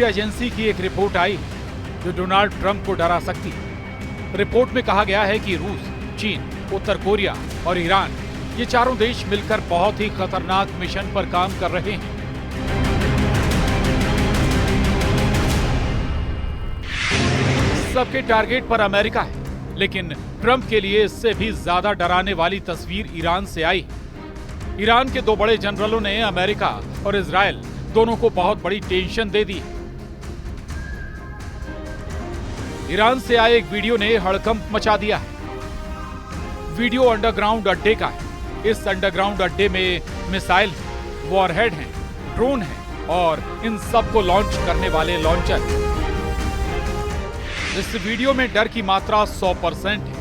खुफिया एजेंसी की एक रिपोर्ट आई जो डोनाल्ड ट्रंप को डरा सकती है। रिपोर्ट में कहा गया है कि रूस, चीन, उत्तर कोरिया और ईरान, ये चारों देश मिलकर बहुत ही खतरनाक मिशन पर काम कर रहे हैं। सबके टारगेट पर अमेरिका है, लेकिन ट्रंप के लिए इससे भी ज्यादा डराने वाली तस्वीर ईरान से आई। ईरान के दो बड़े जनरलों ने अमेरिका और इजराइल दोनों को बहुत बड़ी टेंशन दे दी। ईरान से आए एक वीडियो ने हड़कंप मचा दिया है। वीडियो अंडरग्राउंड अड्डे का है। इस अंडरग्राउंड अड्डे में मिसाइल, वॉरहेड हैं, ड्रोन हैं और इन सब को लॉन्च करने वाले लॉन्चर। इस वीडियो में डर की मात्रा 100% है।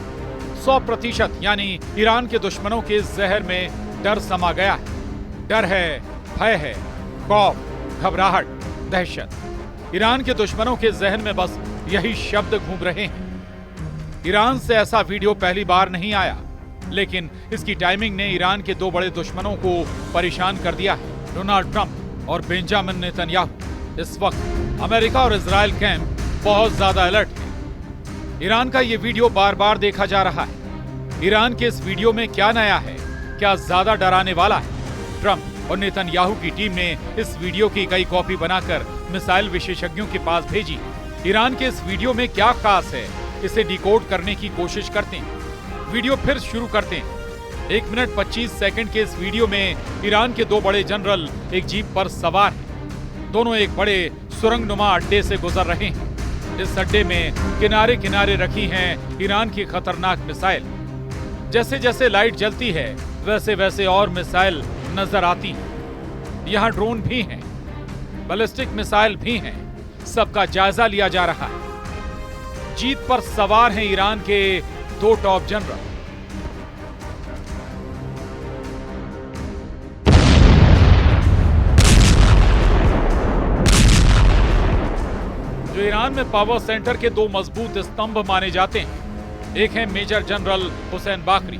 100%, यानी ईरान के दुश्मनों के जहर में डर समा गया है। डर है, भय है, खौफ, घबराहट, दहशत। ईरान के दुश्मनों के जहन में बस यही शब्द घूम रहे हैं। ईरान से ऐसा वीडियो पहली बार नहीं आया, लेकिन इसकी टाइमिंग ने ईरान के दो बड़े दुश्मनों को परेशान कर दिया है, डोनाल्ड ट्रंप और बेंजामिन नेतन्याहू। इस वक्त अमेरिका और इजराइल कैंप बहुत ज्यादा अलर्ट है। ईरान का ये वीडियो बार बार देखा जा रहा है। ईरान के इस वीडियो में क्या नया है, क्या ज्यादा डराने वाला है? ट्रंप और नेतन्याहू की टीम ने इस वीडियो की कई कॉपी बनाकर मिसाइल विशेषज्ञों के पास भेजी। ईरान के इस वीडियो में क्या खास है, इसे डिकोड करने की कोशिश करते हैं। वीडियो फिर शुरू करते हैं। 1 मिनट 25 सेकंड के इस वीडियो में ईरान के दो बड़े जनरल एक जीप पर सवार हैं। दोनों एक बड़े सुरंगनुमा अड्डे से गुजर रहे हैं। इस अड्डे में किनारे किनारे रखी हैं ईरान की खतरनाक मिसाइल। जैसे जैसे लाइट जलती है, वैसे वैसे और मिसाइल नजर आती हैं। यहाँ ड्रोन भी हैं, बैलिस्टिक मिसाइल भी हैं। सबका जायजा लिया जा रहा है। जीत पर सवार हैं ईरान के दो टॉप जनरल। जो ईरान में पावर सेंटर के दो मजबूत स्तंभ माने जाते हैं। एक है मेजर जनरल हुसैन बाकरी,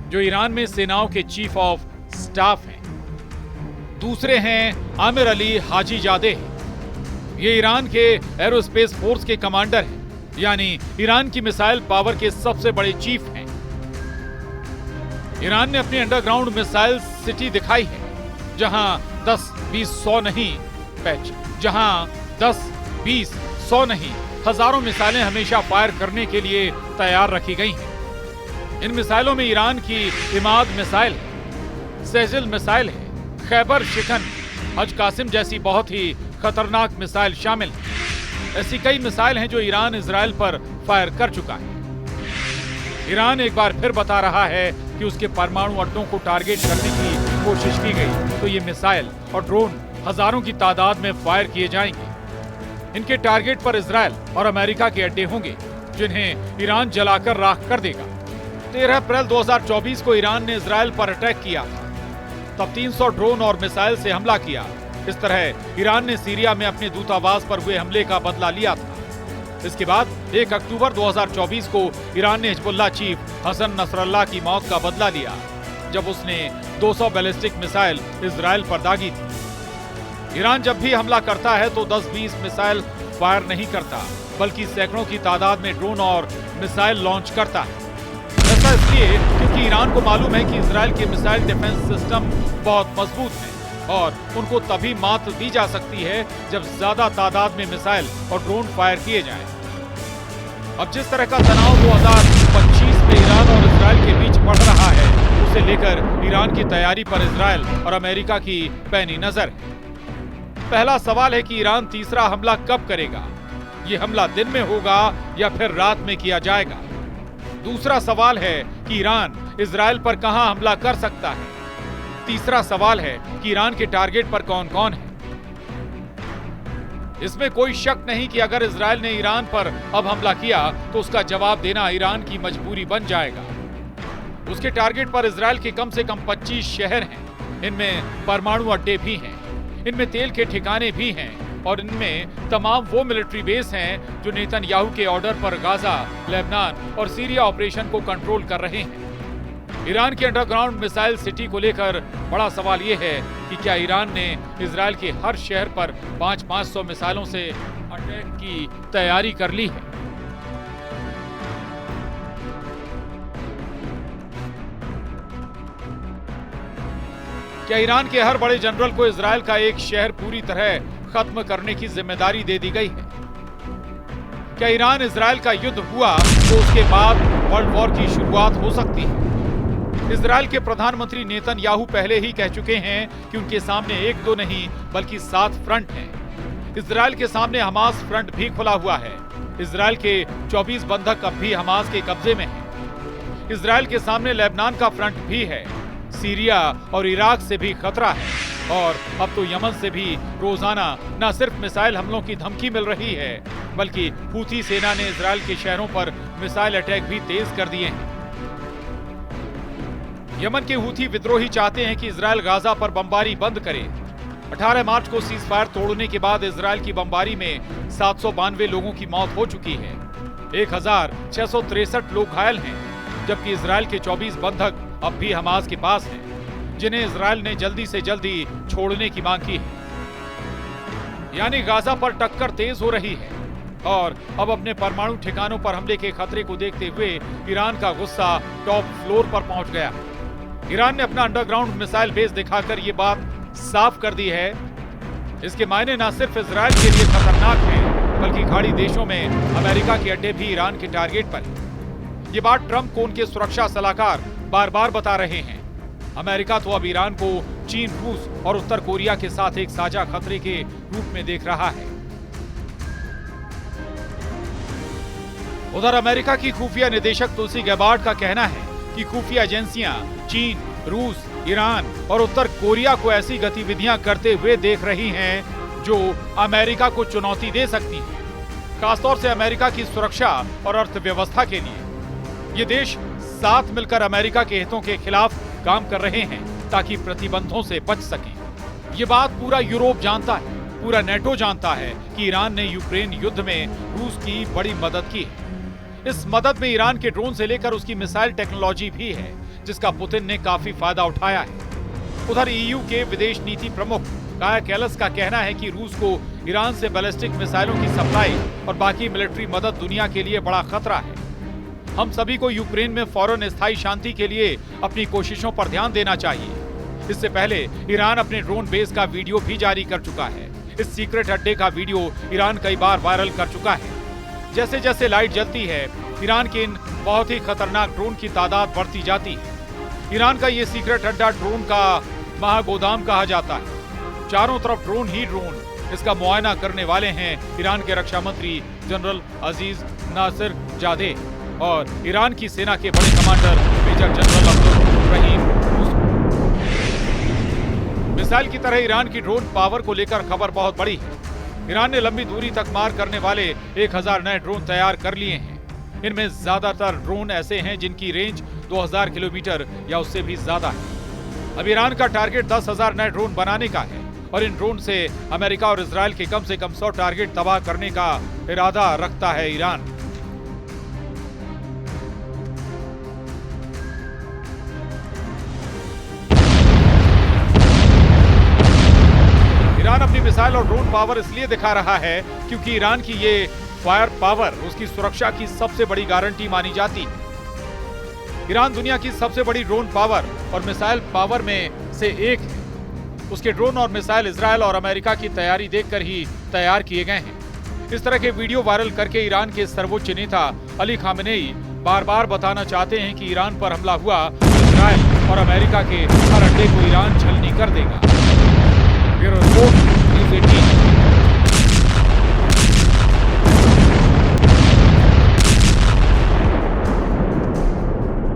जो ईरान में सेनाओं के चीफ ऑफ स्टाफ हैं। दूसरे हैं आमिर अली हाजीजादे। ये ईरान के एरोस्पेस फोर्स के कमांडर हैं, यानी ईरान की मिसाइल पावर के सबसे बड़े चीफ हैं। ईरान ने अपनी अंडरग्राउंड मिसाइल सिटी दिखाई है, जहां 10, 20, 100 नहीं पैच, जहां 10, 20, 100 नहीं, हजारों मिसाइलें हमेशा फायर करने के लिए तैयार रखी गई हैं। इन मिसाइलों में ईरान की इमाद मिसाइल है, सेजिल मिसाइल है, खैबर शिकन, हज कासिम जैसी बहुत ही खतरनाक मिसाइल शामिल है। ऐसी कई मिसाइल हैं जो ईरान इजराइल पर फायर कर चुका है। ईरान एक बार फिर बता रहा है कि उसके परमाणु अड्डों को टारगेट करने की कोशिश की गई तो ये मिसाइल और ड्रोन हजारों की तादाद में फायर किए जाएंगे। इनके टारगेट पर इजराइल और अमेरिका के अड्डे होंगे, जिन्हें ईरान जलाकर राख कर देगा। 13 अप्रैल 2024 को ईरान ने इजराइल पर अटैक किया था। तब 300 ड्रोन और मिसाइल से हमला किया। इस तरह ईरान ने सीरिया में अपने दूतावास पर हुए हमले का बदला लिया था। इसके बाद 1 अक्टूबर 2024 को ईरान ने हिजबुल्लाह चीफ हसन नसरल्लाह की मौत का बदला लिया, जब उसने 200 बैलिस्टिक मिसाइल इजराइल पर दागी थी। ईरान जब भी हमला करता है तो 10-20 मिसाइल फायर नहीं करता, बल्कि सैकड़ों की तादाद में ड्रोन और मिसाइल लॉन्च करता है। ऐसा इसलिए क्योंकि ईरान को मालूम है कि इजराइल के मिसाइल डिफेंस सिस्टम बहुत मजबूत हैं और उनको तभी मात दी जा सकती है जब ज्यादा तादाद में मिसाइल और ड्रोन फायर किए जाएं। अब जिस तरह का तनाव 2025 में ईरान और इजराइल के बीच बढ़ रहा है, उसे लेकर ईरान की तैयारी पर इजराइल और अमेरिका की पैनी नजर है। पहला सवाल है कि ईरान तीसरा हमला कब करेगा? ये हमला दिन में होगा या फिर रात में किया जाएगा? दूसरा सवाल है कि ईरान इजराइल पर कहां हमला कर सकता है? तीसरा सवाल है कि ईरान के टारगेट पर कौन कौन है? इसमें कोई शक नहीं कि अगर इजराइल ने ईरान पर अब हमला किया तो उसका जवाब देना ईरान की मजबूरी बन जाएगा। उसके टारगेट पर इजराइल के कम से कम 25 शहर हैं। इनमें परमाणु अड्डे भी हैं, इनमें तेल के ठिकाने भी हैं और इनमें तमाम वो मिलिट्री बेस हैं जो नेतन्याहू के ऑर्डर पर गाजा, लेबनान और सीरिया ऑपरेशन को कंट्रोल कर रहे हैं। ईरान की अंडरग्राउंड मिसाइल सिटी को लेकर बड़ा सवाल यह है कि क्या ईरान ने इजरायल के हर शहर पर 500 मिसाइलों से अटैक की तैयारी कर ली है। क्या ईरान के हर बड़े जनरल को इजरायल का एक शहर पूरी तरह खत्म करने की जिम्मेदारी दे दी गई है? क्या ईरान इजरायल का युद्ध हुआ तो उसके बाद वर्ल्ड वॉर की शुरुआत हो सकती है? इजरायल के प्रधानमंत्री नेतन्याहू पहले ही कह चुके हैं कि उनके सामने एक दो नहीं बल्कि 7 फ्रंट हैं। इजरायल के सामने हमास फ्रंट भी खुला हुआ है। इजरायल के 24 बंधक अब भी हमास के कब्जे में हैं। इजरायल के सामने लेबनान का फ्रंट भी है। सीरिया और इराक से भी खतरा है और अब तो यमन से भी रोजाना न सिर्फ मिसाइल हमलों की धमकी मिल रही है बल्कि हूथी सेना ने इजरायल के शहरों पर मिसाइल अटैक भी तेज कर दिए हैं। यमन के हूथी विद्रोही चाहते हैं कि इजरायल गाजा पर बमबारी बंद करे। 18 मार्च को सीजफायर तोड़ने के बाद इजरायल की बमबारी में 792 लोगों की मौत हो चुकी है। 1663 लोग घायल हैं, जबकि इजरायल के 24 बंधक अब भी हमास के पास हैं, जिन्हें इजरायल ने जल्दी से जल्दी छोड़ने की मांग की है। यानी गाजा पर टक्कर तेज हो रही है और अब अपने परमाणु ठिकानों पर हमले के खतरे को देखते हुए ईरान का गुस्सा टॉप फ्लोर पर पहुंच गया। ईरान ने अपना अंडरग्राउंड मिसाइल बेस दिखाकर ये बात साफ कर दी है। इसके मायने न सिर्फ इजरायल के लिए खतरनाक हैं, बल्कि खाड़ी देशों में अमेरिका के अड्डे भी ईरान के टारगेट पर हैं। ये बात ट्रंप को उनके सुरक्षा सलाहकार बार बार बता रहे हैं। अमेरिका तो अब ईरान को चीन, रूस और उत्तर कोरिया के साथ एक साझा खतरे के रूप में देख रहा है। उधर अमेरिका की खुफिया निदेशक तुलसी गैबार्ड का कहना है कि खुफिया एजेंसियां चीन, रूस, ईरान और उत्तर कोरिया को ऐसी गतिविधियां करते हुए देख रही हैं जो अमेरिका को चुनौती दे सकती हैं, खासतौर से अमेरिका की सुरक्षा और अर्थव्यवस्था के लिए। ये देश साथ मिलकर अमेरिका के हितों के खिलाफ काम कर रहे हैं ताकि प्रतिबंधों से बच सकें। ये बात पूरा यूरोप जानता है, पूरा नेटो जानता है कि ईरान ने यूक्रेन युद्ध में रूस की बड़ी मदद की है। इस मदद में ईरान के ड्रोन से लेकर उसकी मिसाइल टेक्नोलॉजी भी है, जिसका पुतिन ने काफी फायदा उठाया है। उधर ईयू के विदेश नीति प्रमुख काया कैलस का कहना है कि रूस को ईरान से बैलिस्टिक मिसाइलों की सप्लाई और बाकी मिलिट्री मदद दुनिया के लिए बड़ा खतरा है। हम सभी को यूक्रेन में फौरन स्थायी शांति के लिए अपनी कोशिशों पर ध्यान देना चाहिए। इससे पहले ईरान अपने ड्रोन बेस का वीडियो भी जारी कर चुका है। इस सीक्रेट अड्डे का वीडियो ईरान कई बार वायरल कर चुका है। जैसे जैसे लाइट जलती है, ईरान के इन बहुत ही खतरनाक ड्रोन की तादाद बढ़ती जाती है। ईरान का ये सीक्रेट अड्डा ड्रोन का महागोदाम कहा जाता है। चारों तरफ ड्रोन ही ड्रोन। इसका मुआयना करने वाले हैं ईरान के रक्षा मंत्री जनरल अजीज नासिर जादे और ईरान की सेना के बड़े कमांडर मेजर जनरल अब्दुल रहीम। मिसाइल की तरह ईरान की ड्रोन पावर को लेकर खबर बहुत बड़ी है। ईरान ने लंबी दूरी तक मार करने वाले 1000 नए ड्रोन तैयार कर लिए हैं। इनमें ज्यादातर ड्रोन ऐसे हैं जिनकी रेंज 2000 किलोमीटर या उससे भी ज्यादा है। अब ईरान का टारगेट 10,000 नए ड्रोन बनाने का है और इन ड्रोन से अमेरिका और इजरायल के कम से कम 100 टारगेट तबाह करने का इरादा रखता है ईरान। ईरान अपनी मिसाइल और ड्रोन पावर इसलिए दिखा रहा है क्योंकि ईरान की ये फायर पावर उसकी सुरक्षा की सबसे बड़ी गारंटी मानी जाती है। ईरान दुनिया की सबसे बड़ी ड्रोन पावर और मिसाइल पावर में से एक है। उसके ड्रोन और मिसाइल इजरायल और अमेरिका की तैयारी देखकर ही तैयार किए गए हैं। इस तरह के वीडियो वायरल करके ईरान के सर्वोच्च नेता अली खामेनेई बार बार बताना चाहते हैं कि ईरान पर हमला हुआ तो इजरायल और अमेरिका के हर अड्डे को ईरान छलनी कर देगा। Bureau report, news 18।